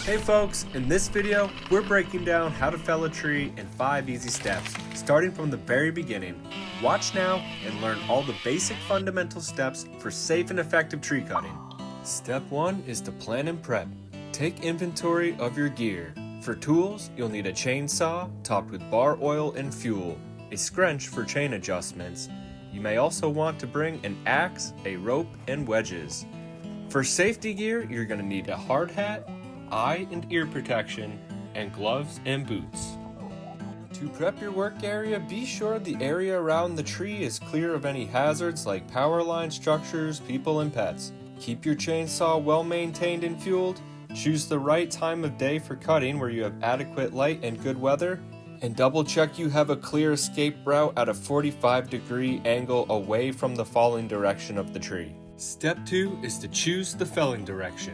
Hey folks, in this video, we're breaking down how to fell a tree in 5 easy steps, starting from the very beginning. Watch now and learn all the basic fundamental steps for safe and effective tree cutting. Step 1 is to plan and prep. Take inventory of your gear. For tools, you'll need a chainsaw topped with bar oil and fuel, a scrunch for chain adjustments. You may also want to bring an axe, a rope, and wedges. For safety gear, you're going to need a hard hat, eye and ear protection, and gloves and boots. To prep your work area, be sure the area around the tree is clear of any hazards like power line structures, people, and pets. Keep your chainsaw well maintained and fueled. Choose the right time of day for cutting where you have adequate light and good weather. And double check you have a clear escape route at a 45-degree angle away from the falling direction of the tree. Step 2 is to choose the felling direction.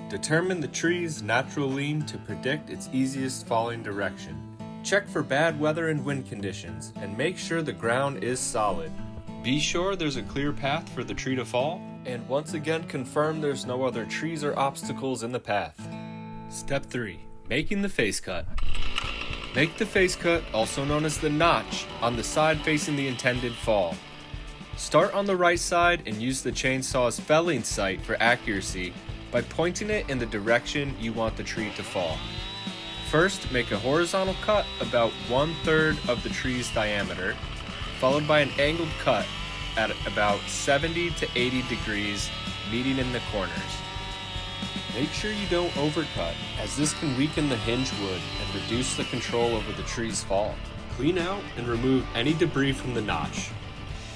Determine the tree's natural lean to predict its easiest falling direction. Check for bad weather and wind conditions, and make sure the ground is solid. Be sure there's a clear path for the tree to fall, and once again confirm there's no other trees or obstacles in the path. Step 3. Making the face cut. Make the face cut, also known as the notch, on the side facing the intended fall. Start on the right side and use the chainsaw's felling sight for accuracy by pointing it in the direction you want the tree to fall. First, make a horizontal cut about 1/3 of the tree's diameter, followed by an angled cut at about 70 to 80 degrees, meeting in the corners. Make sure you don't overcut, as this can weaken the hinge wood and reduce the control over the tree's fall. Clean out and remove any debris from the notch.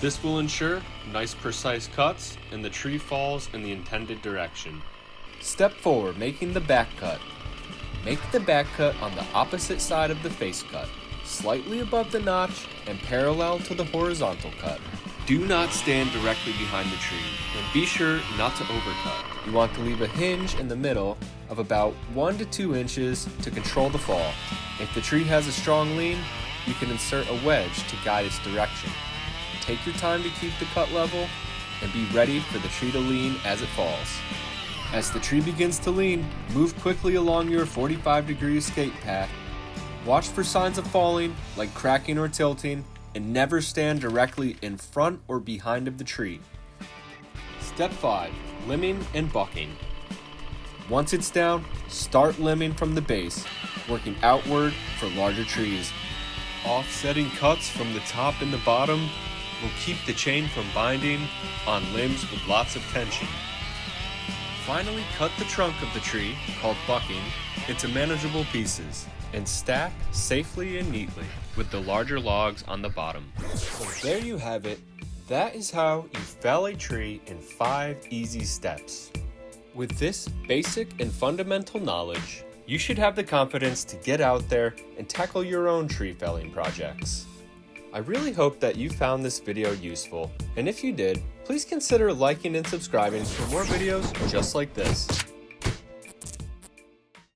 This will ensure nice precise cuts and the tree falls in the intended direction. Step 4. Making the back cut. Make the back cut on the opposite side of the face cut, slightly above the notch and parallel to the horizontal cut. Do not stand directly behind the tree, and be sure not to overcut. You want to leave a hinge in the middle of about 1 to 2 inches to control the fall. If the tree has a strong lean, you can insert a wedge to guide its direction. Take your time to keep the cut level and be ready for the tree to lean as it falls. As the tree begins to lean, move quickly along your 45-degree escape path. Watch for signs of falling, like cracking or tilting, and never stand directly in front or behind of the tree. Step 5. Limbing and bucking. Once it's down, start limbing from the base, working outward for larger trees. Offsetting cuts from the top and the bottom will keep the chain from binding on limbs with lots of tension. Finally, cut the trunk of the tree, called bucking, into manageable pieces and stack safely and neatly with the larger logs on the bottom. So there you have it. That is how you fell a tree in 5 easy steps. With this basic and fundamental knowledge, you should have the confidence to get out there and tackle your own tree felling projects. I really hope that you found this video useful, and if you did, please consider liking and subscribing for more videos just like this.